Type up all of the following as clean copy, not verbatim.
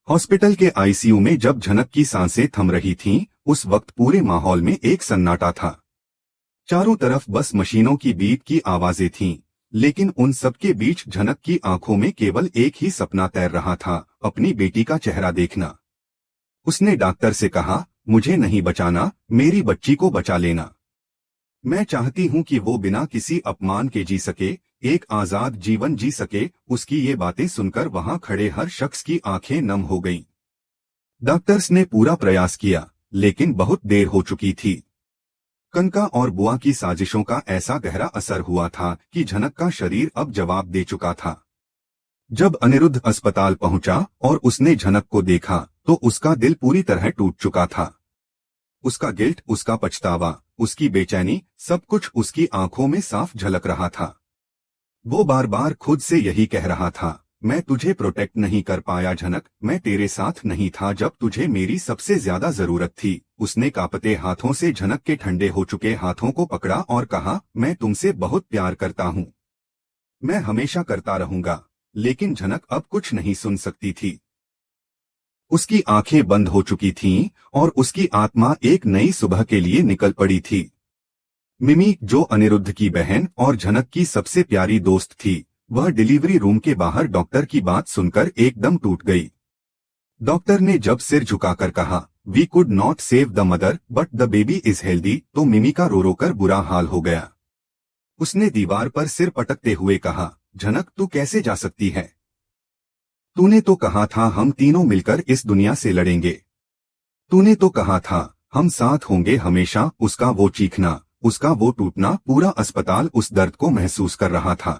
Hospital के ICU में जब झनक की सांसें थम रही थीं, उस वक्त पूरे माहौल में एक सन्नाटा था। चारों तरफ बस मशीनों की बीप की आवाजें थीं, लेकिन उन सब के बीच झनक की आंखों में केवल एक ही सपना तैर रहा था, अपनी बेटी का चेहरा देखना। उसने डॉक्टर से कहा, मुझे नहीं बचाना, मेरी बच्ची को बचा लेना। मैं चाहती हूं कि वो बिना किसी अपमान के जी सके, एक आजाद जीवन जी सके। उसकी ये बातें सुनकर वहां खड़े हर शख्स की आंखें नम हो गईं। डॉक्टर्स ने पूरा प्रयास किया, लेकिन बहुत देर हो चुकी थी। कनका और बुआ की साजिशों का ऐसा गहरा असर हुआ था कि झनक का शरीर अब जवाब दे चुका था। जब अनिरुद्ध अस्पताल पहुंचा और उसने झनक को देखा, तो उसका दिल पूरी तरह टूट चुका था। उसका गिल्ट, उसका पछतावा, उसकी बेचैनी, सब कुछ उसकी आंखों में साफ झलक रहा था। वो बार बार खुद से यही कह रहा था, मैं तुझे प्रोटेक्ट नहीं कर पाया झनक, मैं तेरे साथ नहीं था जब तुझे मेरी सबसे ज्यादा जरूरत थी। उसने कांपते हाथों से झनक के ठंडे हो चुके हाथों को पकड़ा और कहा, मैं तुमसे बहुत प्यार करता हूँ, मैं हमेशा करता रहूंगा। लेकिन झनक अब कुछ नहीं सुन सकती थी। उसकी आंखें बंद हो चुकी थीं और उसकी आत्मा एक नई सुबह के लिए निकल पड़ी थी। मिमी, जो अनिरुद्ध की बहन और झनक की सबसे प्यारी दोस्त थी, वह डिलीवरी रूम के बाहर डॉक्टर की बात सुनकर एकदम टूट गई। डॉक्टर ने जब सिर झुकाकर कहा, we could not save the mother but the baby is healthy, तो मिमी का रो रो कर बुरा हाल हो गया। उसने दीवार पर सिर पटकते हुए कहा, झनक तू कैसे जा सकती है? तूने तो कहा था हम तीनों मिलकर इस दुनिया से लड़ेंगे। तूने तो कहा था हम साथ होंगे हमेशा। उसका वो चीखना, उसका वो टूटना, पूरा अस्पताल उस दर्द को महसूस कर रहा था।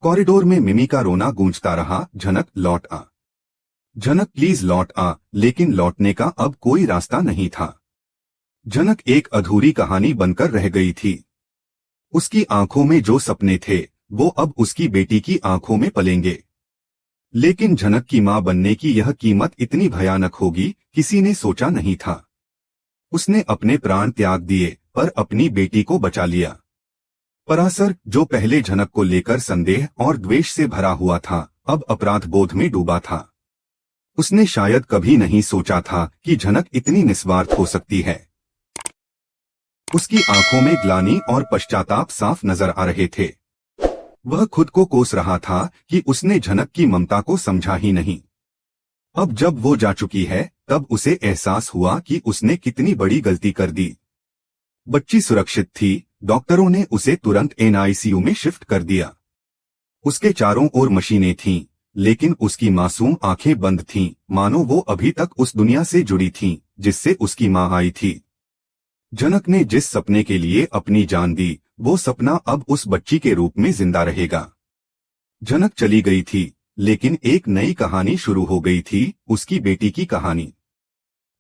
कॉरिडोर में मिमी का रोना गूंजता रहा, झनक लौट आ, झनक प्लीज लौट आ। लेकिन लौटने का अब कोई रास्ता नहीं था। झनक एक अधूरी कहानी बनकर रह गई थी। उसकी आंखों में जो सपने थे, वो अब उसकी बेटी की आंखों में पलेंगे। लेकिन झनक की मां बनने की यह कीमत इतनी भयानक होगी, किसी ने सोचा नहीं था। उसने अपने प्राण त्याग दिए, पर अपनी बेटी को बचा लिया। परासर, जो पहले झनक को लेकर संदेह और द्वेष से भरा हुआ था, अब अपराध बोध में डूबा था। उसने शायद कभी नहीं सोचा था कि झनक इतनी निस्वार्थ हो सकती है। उसकी आंखों में ग्लानि और पश्चाताप साफ नजर आ रहे थे। वह खुद को कोस रहा था कि उसने झनक की ममता को समझा ही नहीं। अब जब वो जा चुकी है, तब उसे एहसास हुआ कि उसने कितनी बड़ी गलती कर दी। बच्ची सुरक्षित थी, डॉक्टरों ने उसे तुरंत एनआईसीयू में शिफ्ट कर दिया। उसके चारों ओर मशीनें थीं, लेकिन उसकी मासूम आंखें बंद थीं, मानो वो अभी तक उस दुनिया से जुड़ी थीं, जिससे उसकी मां आई थी। झनक ने जिस सपने के लिए अपनी जान दी, वो सपना अब उस बच्ची के रूप में जिंदा रहेगा। झनक चली गई थी, लेकिन एक नई कहानी शुरू हो गई थी, उसकी बेटी की कहानी।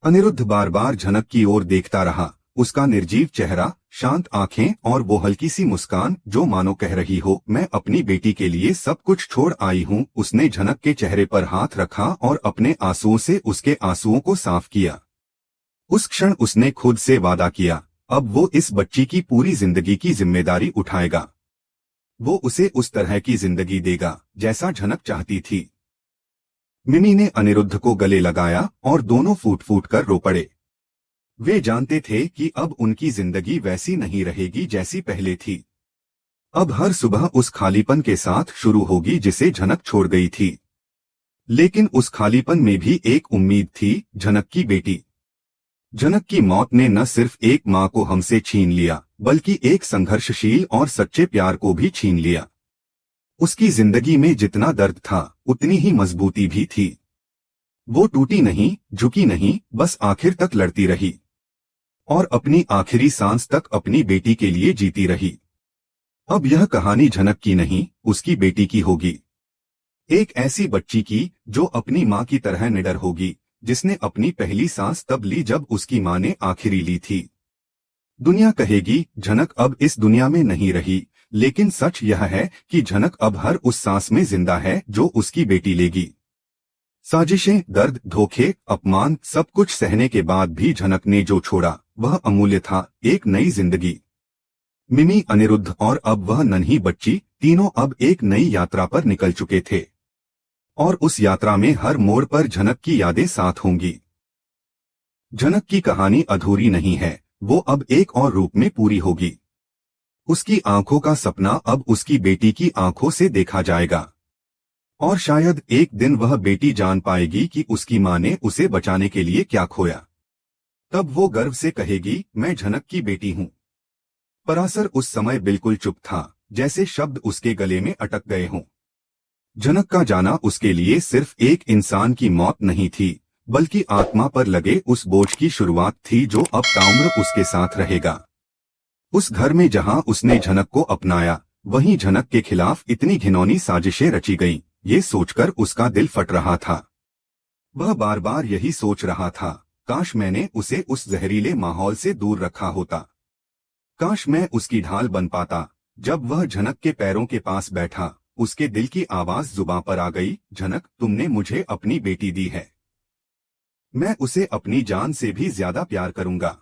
अनिरुद्ध बार बार झनक की ओर देखता रहा, उसका निर्जीव चेहरा, शांत आंखें और वो हल्की सी मुस्कान जो मानो कह रही हो, मैं अपनी बेटी के लिए सब कुछ छोड़ आई हूँ। उसने झनक के चेहरे पर हाथ रखा और अपने आंसुओं से उसके आंसुओं को साफ किया। उस क्षण उसने खुद से वादा किया, अब वो इस बच्ची की पूरी जिंदगी की जिम्मेदारी उठाएगा। वो उसे उस तरह की जिंदगी देगा जैसा झनक चाहती थी। मिमी ने अनिरुद्ध को गले लगाया और दोनों फूट फूट कर रो पड़े। वे जानते थे कि अब उनकी जिंदगी वैसी नहीं रहेगी जैसी पहले थी। अब हर सुबह उस खालीपन के साथ शुरू होगी जिसे झनक छोड़ गई थी। लेकिन उस खालीपन में भी एक उम्मीद थी, झनक की बेटी। झनक की मौत ने न सिर्फ एक मां को हमसे छीन लिया, बल्कि एक संघर्षशील और सच्चे प्यार को भी छीन लिया। उसकी जिंदगी में जितना दर्द था, उतनी ही मजबूती भी थी। वो टूटी नहीं, झुकी नहीं, बस आखिर तक लड़ती रही और अपनी आखिरी सांस तक अपनी बेटी के लिए जीती रही। अब यह कहानी झनक की नहीं, उसकी बेटी की होगी। एक ऐसी बच्ची की जो अपनी मां की तरह निडर होगी, जिसने अपनी पहली सांस तब ली जब उसकी मां ने आखिरी ली थी। दुनिया कहेगी झनक अब इस दुनिया में नहीं रही, लेकिन सच यह है कि झनक अब हर उस सांस में जिंदा है जो उसकी बेटी लेगी। साजिशें, दर्द, धोखे, अपमान, सब कुछ सहने के बाद भी झनक ने जो छोड़ा, वह अमूल्य था, एक नई जिंदगी। मिमी, अनिरुद्ध और अब वह नन्ही बच्ची, तीनों अब एक नई यात्रा पर निकल चुके थे। और उस यात्रा में हर मोड़ पर झनक की यादें साथ होंगी। झनक की कहानी अधूरी नहीं है, वो अब एक और रूप में पूरी होगी। उसकी आंखों का सपना अब उसकी बेटी की आंखों से देखा जाएगा, और शायद एक दिन वह बेटी जान पाएगी कि उसकी मां ने उसे बचाने के लिए क्या खोया। तब वो गर्व से कहेगी, मैं झनक की बेटी हूं। पराशर उस समय बिल्कुल चुप था, जैसे शब्द उसके गले में अटक गए हों। झनक का जाना उसके लिए सिर्फ एक इंसान की मौत नहीं थी, बल्कि आत्मा पर लगे उस बोझ की शुरुआत थी जो अब ताउम्र उसके साथ रहेगा। उस घर में जहां उसने झनक को अपनाया, वहीं झनक के खिलाफ इतनी घिनौनी साजिशें रची गईं, ये सोचकर उसका दिल फट रहा था। वह बार बार यही सोच रहा था, काश मैंने उसे उस जहरीले माहौल से दूर रखा होता। काश मैं उसकी ढाल बन पाता। जब वह झनक के पैरों के पास बैठा, उसके दिल की आवाज जुबां पर आ गई, झनक, तुमने मुझे अपनी बेटी दी है। मैं उसे अपनी जान से भी ज्यादा प्यार करूंगा।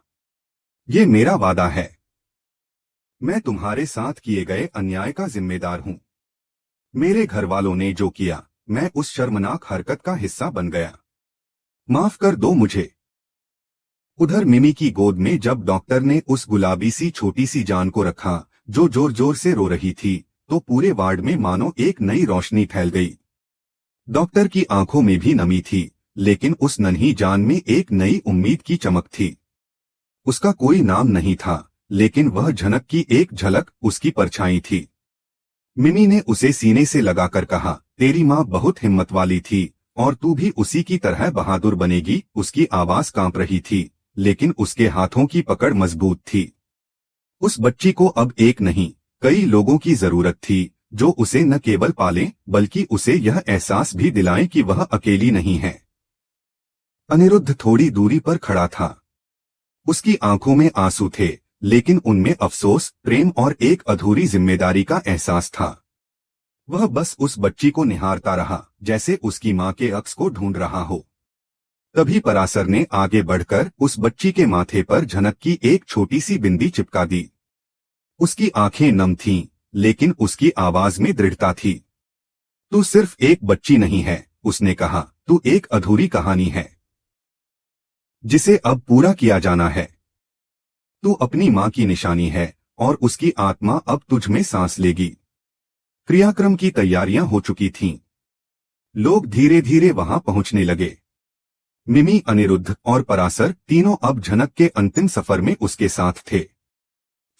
ये मेरा वादा है। मैं तुम्हारे साथ किए गए अन्याय का जिम्मेदार हूं। मेरे घर वालों ने जो किया, मैं उस शर्मनाक हरकत का हिस्सा बन गया। माफ कर दो मुझे। उधर मिमी की गोद में जब डॉक्टर ने उस गुलाबी सी छोटी सी जान को रखा, जो जोर जोर से रो रही थी, तो पूरे वार्ड में मानो एक नई रोशनी फैल गई। डॉक्टर की आंखों में भी नमी थी, लेकिन उस नन्ही जान में एक नई उम्मीद की चमक थी। उसका कोई नाम नहीं था, लेकिन वह झनक की एक झलक उसकी परछाई थी। मिमी ने उसे सीने से लगाकर कहा, तेरी माँ बहुत हिम्मत वाली थी, और तू भी उसी की तरह बहादुर बनेगी। उसकी आवाज कांप रही थी, लेकिन उसके हाथों की पकड़ मजबूत थी। उस बच्ची को अब एक नहीं, कई लोगों की जरूरत थी, जो उसे न केवल पालें, बल्कि उसे यह एहसास भी दिलाएं कि वह अकेली नहीं है। अनिरुद्ध थोड़ी दूरी पर खड़ा था। उसकी आंखों में आंसू थे, लेकिन उनमें अफसोस, प्रेम और एक अधूरी जिम्मेदारी का एहसास था। वह बस उस बच्ची को निहारता रहा, जैसे उसकी मां के अक्स को ढूंढ रहा हो। तभी पराशर ने आगे बढ़कर उस बच्ची के माथे पर झनक की एक छोटी सी बिंदी चिपका दी। उसकी आंखें नम थीं, लेकिन उसकी आवाज में दृढ़ता थी। तू सिर्फ एक बच्ची नहीं है, उसने कहा, तू एक अधूरी कहानी है, जिसे अब पूरा किया जाना है। तू अपनी मां की निशानी है, और उसकी आत्मा अब तुझ में सांस लेगी। क्रियाक्रम की तैयारियां हो चुकी थीं। लोग धीरे धीरे वहां पहुंचने लगे। मिमी, अनिरुद्ध और पराशर तीनों अब झनक के अंतिम सफर में उसके साथ थे।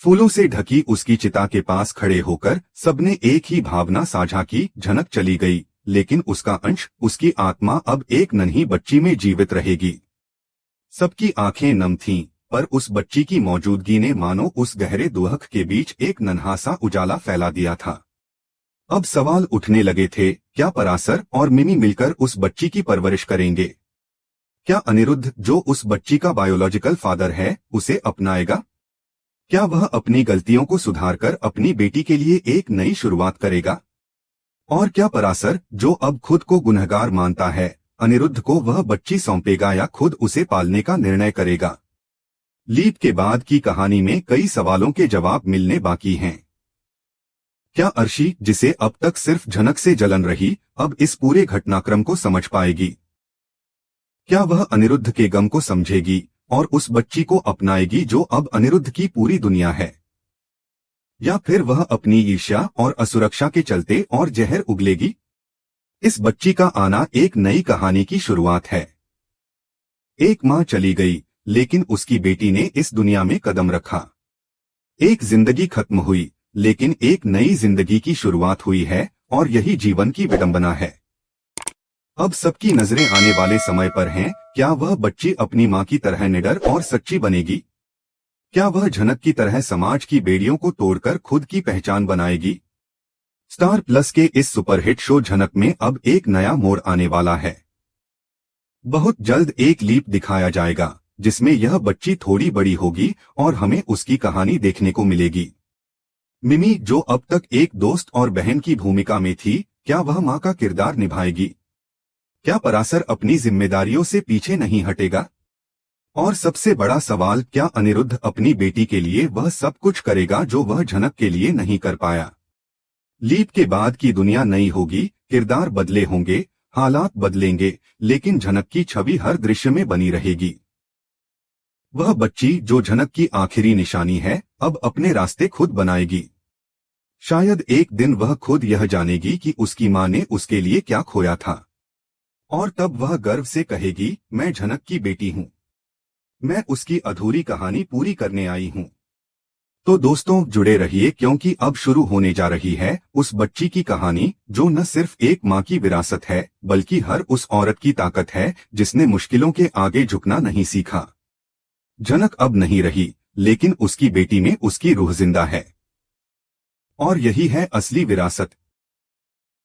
फूलों से ढकी उसकी चिता के पास खड़े होकर सबने एक ही भावना साझा की, झनक चली गई, लेकिन उसका अंश, उसकी आत्मा अब एक नन्ही बच्ची में जीवित रहेगी। सबकी आंखें नम थीं, पर उस बच्ची की मौजूदगी ने मानो उस गहरे दुहक के बीच एक नन्हा सा उजाला फैला दिया था। अब सवाल उठने लगे थे, क्या पराशर और मिमी मिलकर उस बच्ची की परवरिश करेंगे? क्या अनिरुद्ध, जो उस बच्ची का बायोलॉजिकल फादर है, उसे अपनाएगा? क्या वह अपनी गलतियों को सुधारकर अपनी बेटी के लिए एक नई शुरुआत करेगा? और क्या पराशर, जो अब खुद को गुनहगार मानता है, अनिरुद्ध को वह बच्ची सौंपेगा या खुद उसे पालने का निर्णय करेगा? लीप के बाद की कहानी में कई सवालों के जवाब मिलने बाकी हैं। क्या अर्शी, जिसे अब तक सिर्फ झनक से जलन रही, अब इस पूरे घटनाक्रम को समझ पाएगी? क्या वह अनिरुद्ध के गम को समझेगी और उस बच्ची को अपनाएगी जो अब अनिरुद्ध की पूरी दुनिया है? या फिर वह अपनी ईर्ष्या और असुरक्षा के चलते और जहर उगलेगी? इस बच्ची का आना एक नई कहानी की शुरुआत है। एक मां चली गई, लेकिन उसकी बेटी ने इस दुनिया में कदम रखा। एक जिंदगी खत्म हुई, लेकिन एक नई जिंदगी की शुरुआत हुई है, और यही जीवन की विडंबना है। अब सबकी नजरें आने वाले समय पर हैं। क्या वह बच्ची अपनी मां की तरह निडर और सच्ची बनेगी? क्या वह झनक की तरह समाज की बेड़ियों को तोड़कर खुद की पहचान बनाएगी? स्टार प्लस के इस सुपरहिट शो झनक में अब एक नया मोड़ आने वाला है। बहुत जल्द एक लीप दिखाया जाएगा, जिसमें यह बच्ची थोड़ी बड़ी होगी और हमें उसकी कहानी देखने को मिलेगी। मिमी, जो अब तक एक दोस्त और बहन की भूमिका में थी, क्या वह मां का किरदार निभाएगी? क्या पराशर अपनी जिम्मेदारियों से पीछे नहीं हटेगा? और सबसे बड़ा सवाल, क्या अनिरुद्ध अपनी बेटी के लिए वह सब कुछ करेगा जो वह झनक के लिए नहीं कर पाया? लीप के बाद की दुनिया नई होगी, किरदार बदले होंगे, हालात बदलेंगे, लेकिन झनक की छवि हर दृश्य में बनी रहेगी। वह बच्ची जो झनक की आखिरी निशानी है, अब अपने रास्ते खुद बनाएगी। शायद एक दिन वह खुद यह जानेगी कि उसकी मां ने उसके लिए क्या खोया था। और तब वह गर्व से कहेगी, मैं झनक की बेटी हूं। मैं उसकी अधूरी कहानी पूरी करने आई हूं। तो दोस्तों, जुड़े रहिए, क्योंकि अब शुरू होने जा रही है उस बच्ची की कहानी जो न सिर्फ एक मां की विरासत है, बल्कि हर उस औरत की ताकत है जिसने मुश्किलों के आगे झुकना नहीं सीखा। झनक अब नहीं रही, लेकिन उसकी बेटी में उसकी रूह जिंदा है। और यही है असली विरासत,